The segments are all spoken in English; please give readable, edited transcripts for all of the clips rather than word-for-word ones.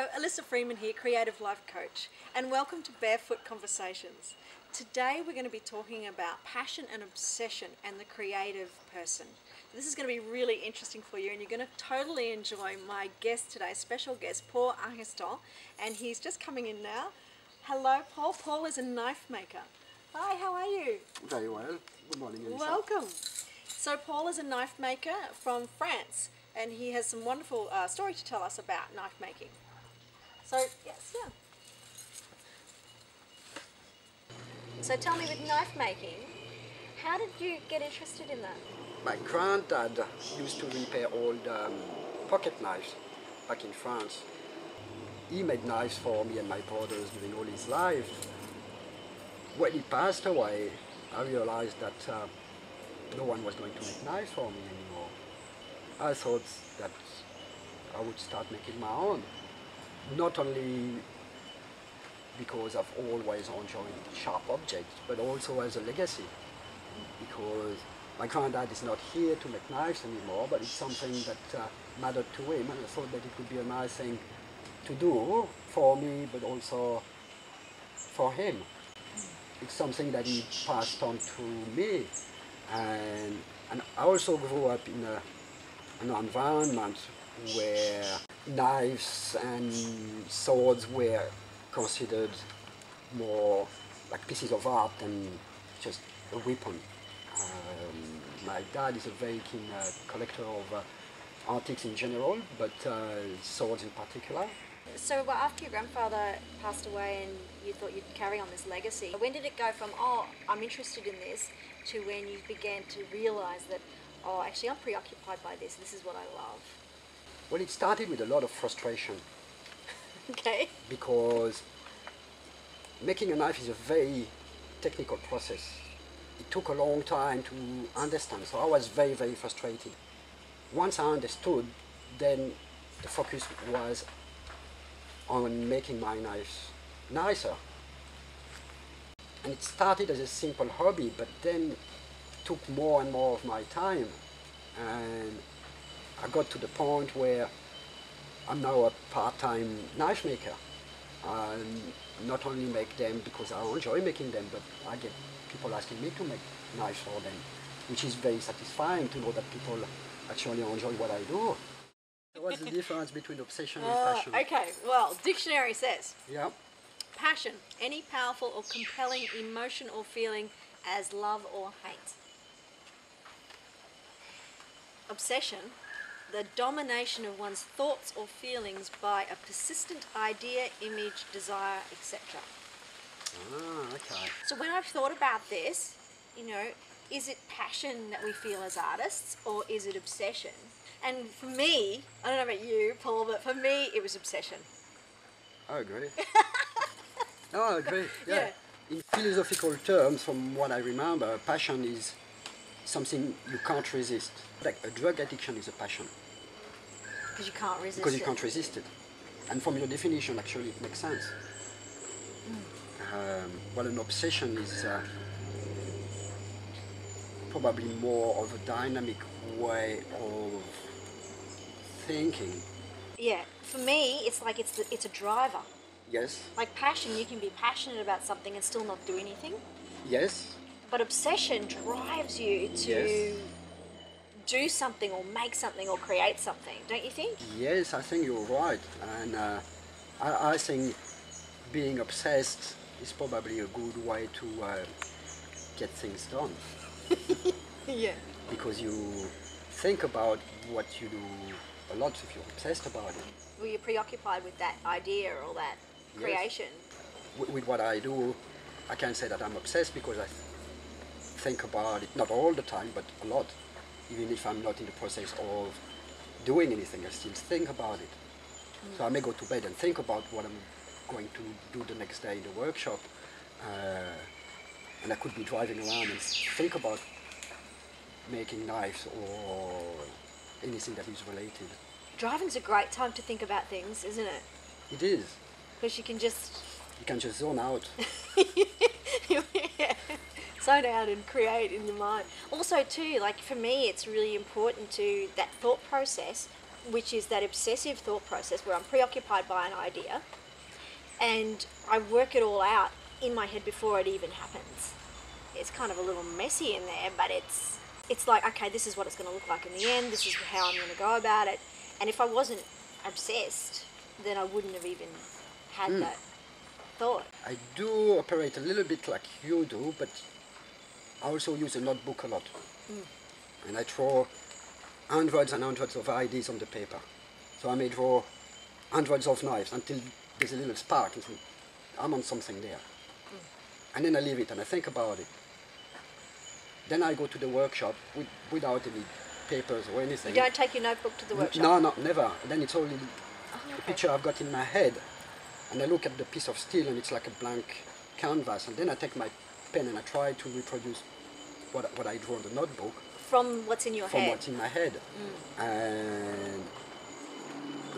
Hello, Elissa Freeman here, Creative Life Coach, and welcome to Barefoot Conversations. Today we're going to be talking about passion and obsession and the creative person. This is going to be really interesting for you, and you're going to totally enjoy my guest today, special guest, Paul Arestan, and he's just coming in now. Hello, Paul. Paul is a knife maker. Hi, how are you? Very well. Good morning, Elissa. Welcome. So Paul is a knife maker from France, and he has some wonderful story to tell us about knife making. So, yes, yeah. So tell me, with knife making, how did you get interested in that? My granddad used to repair old pocket knives back in France. He made knives for me and my brothers during all his life. When he passed away, I realized that no one was going to make knives for me anymore. I thought that I would start making my own. Not only because I've always enjoyed sharp objects, but also as a legacy. Because my granddad is not here to make knives anymore, but it's something that mattered to him, and I thought that it would be a nice thing to do for me, but also for him. It's something that he passed on to me, and I also grew up in an environment where knives and swords were considered more like pieces of art than just a weapon. My dad is a very keen collector of antiques in general, but swords in particular. So after your grandfather passed away and you thought you'd carry on this legacy, when did it go from, oh, I'm interested in this, to when you began to realise that, oh, actually I'm preoccupied by this is what I love? Well, it started with a lot of frustration. Okay. Because making a knife is a very technical process. It took a long time to understand, so I was very, very frustrated. Once I understood, then the focus was on making my knives nicer. And it started as a simple hobby, but then it took more and more of my time. And I got to the point where I'm now a part-time knife maker. I not only make them because I enjoy making them, but I get people asking me to make knives for them, which is very satisfying to know that people actually enjoy what I do. So what's the difference between obsession and passion? Okay, well, dictionary says, Yeah. passion, any powerful or compelling emotion or feeling as love or hate. Obsession, the domination of one's thoughts or feelings by a persistent idea, image, desire, etc. Ah, okay. So when I've thought about this, you know, is it passion that we feel as artists, or is it obsession? And for me, I don't know about you, Paul, but for me, it was obsession. I agree. No, I agree. Yeah. In philosophical terms, from what I remember, passion is something you can't resist. Like a drug addiction is a passion. Because you can't resist Because you it. can't resist it. And from your definition, actually, it makes sense. Well, an obsession is probably more of a dynamic way of thinking. Yeah, for me, it's like it's a driver. Yes. Like passion, you can be passionate about something and still not do anything. Yes. But obsession drives you to Yes. do something or make something or create something, don't you think? Yes, I think you're right. And I think being obsessed is probably a good way to get things done. Yeah. Because you think about what you do a lot if you're obsessed about it. Well, you're preoccupied with that idea or that Yes. creation. With what I do, I can say that I'm obsessed because I think about it, not all the time, but a lot. Even if I'm not in the process of doing anything, I still think about it. So I may go to bed and think about what I'm going to do the next day in the workshop. And I could be driving around and think about making knives or anything that is related. Driving's a great time to think about things, isn't it? It is. Because you can just You can just zone out. slow down and create in your mind. Also too, like for me, it's really important to that thought process which is that obsessive thought process where I'm preoccupied by an idea and I work it all out in my head before it even happens. It's kind of a little messy in there, but it's like, okay, this is what it's going to look like in the end, this is how I'm going to go about it. And if I wasn't obsessed, then I wouldn't have even had that thought. I do operate a little bit like you do, but I also use a notebook a lot. And I draw hundreds and hundreds of ideas on the paper. So I may draw hundreds of knives until there's a little spark and I'm on something there. And then I leave it and I think about it. Then I go to the workshop without any papers or anything. You don't take your notebook to the workshop? No, never. Then it's only the picture I've got in my head. And I look at the piece of steel and it's like a blank canvas. And then I take my pen and I try to reproduce what I draw in the notebook. From what's in your head? From what's in my head. And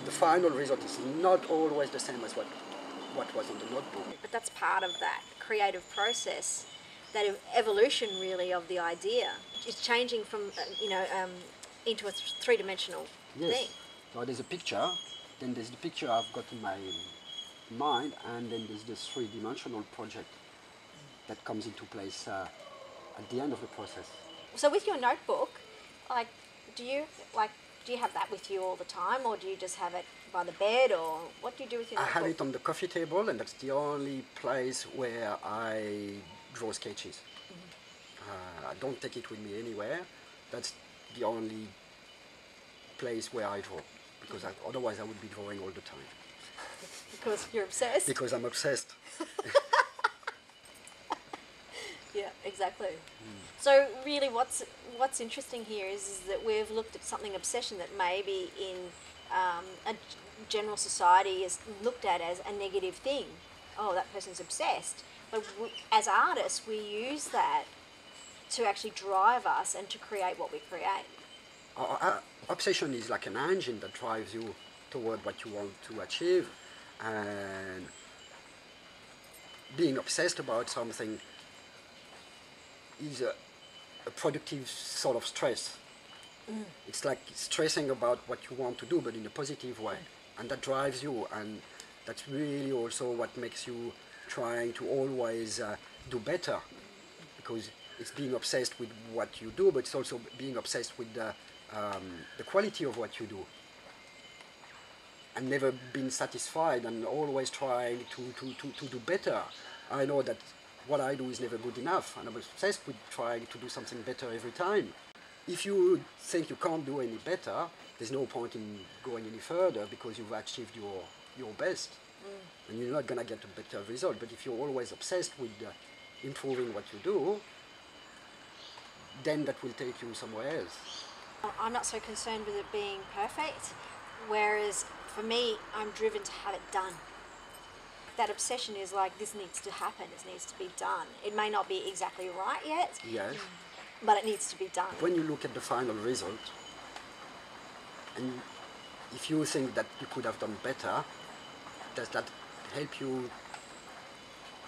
the final result is not always the same as what was in the notebook. But that's part of that creative process, that evolution really of the idea. It's changing from, into a three-dimensional thing. So there's a picture, then there's the picture I've got in my mind, and then there's this three-dimensional project that comes into place at the end of the process. So with your notebook, do you have that with you all the time, or do you just have it by the bed, or what do you do with your notebook? I have it on the coffee table, and that's the only place where I draw sketches. I don't take it with me anywhere. That's the only place where I draw, because otherwise I would be drawing all the time. Because you're obsessed? Because I'm obsessed. Yeah, exactly. So really what's interesting here is that we've looked at something, obsession, that maybe in a general society is looked at as a negative thing. Oh, that person's obsessed. But as artists, we use that to actually drive us and to create what we create. Obsession is like an engine that drives you toward what you want to achieve. And being obsessed about something is a productive sort of stress. It's like stressing about what you want to do, but in a positive way. And that drives you, and that's really also what makes you trying to always do better, because it's being obsessed with what you do, but it's also being obsessed with the quality of what you do, and never being satisfied, and always trying to do better. I know that what I do is never good enough, and I'm obsessed with trying to do something better every time. If you think you can't do any better, there's no point in going any further, because you've achieved your best, and you're not going to get a better result. But if you're always obsessed with improving what you do, then that will take you somewhere else. I'm not so concerned with it being perfect, whereas for me, I'm driven to have it done. That obsession is like, this needs to happen, it needs to be done. It may not be exactly right yet, Yes. but it needs to be done. When you look at the final result, and if you think that you could have done better, does that help you?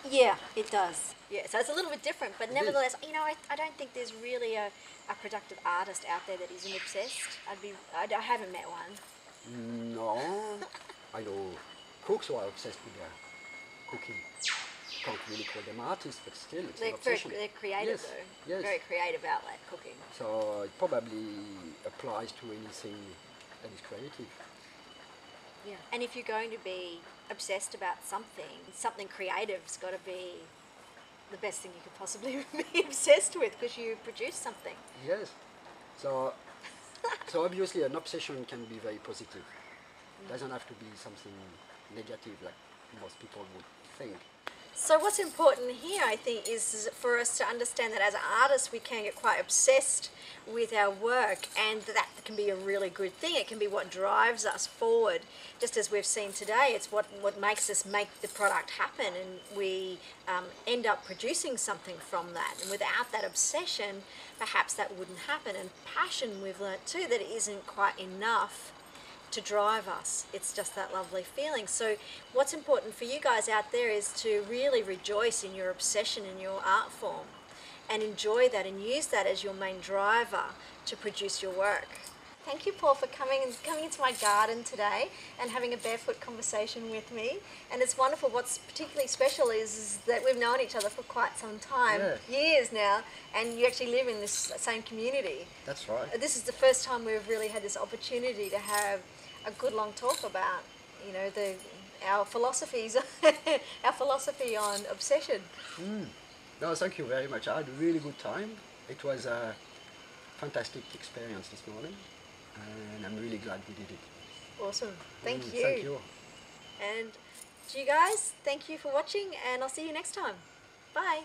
Yeah, it does. Yeah, so it's a little bit different, but nevertheless, I don't think there's really a productive artist out there that isn't obsessed. I haven't met one. No. I know cooks who are obsessed with their cooking. Can't really call them artists, but still, it's an obsession. They're creative, though. Yes. Very creative outlet, cooking. So it probably applies to anything that is creative. Yeah. And if you're going to be obsessed about something creative's got to be the best thing you could possibly be obsessed with, because you produce something. Yes. So obviously an obsession can be very positive. It doesn't have to be something negative like most people would think. So what's important here, I think, is for us to understand that as artists we can get quite obsessed with our work, and that can be a really good thing. It can be what drives us forward. Just as we've seen today, it's what makes us make the product happen, and we end up producing something from that. And without that obsession, perhaps that wouldn't happen. And passion, we've learnt too, that it isn't quite enough to drive us. It's just that lovely feeling. So what's important for you guys out there is to really rejoice in your obsession in your art form, and enjoy that and use that as your main driver to produce your work. Thank you, Paul, for coming into my garden today and having a barefoot conversation with me. And it's wonderful. What's particularly special is that we've known each other for quite some time, years now, and you actually live in this same community. That's right. This is the first time we've really had this opportunity to have a good long talk about, you know, our philosophies, our philosophy on obsession. No, thank you very much. I had a really good time. It was a fantastic experience this morning, and I'm really glad we did it. Awesome. Thank you. Thank you. And to you guys, thank you for watching, and I'll see you next time. Bye.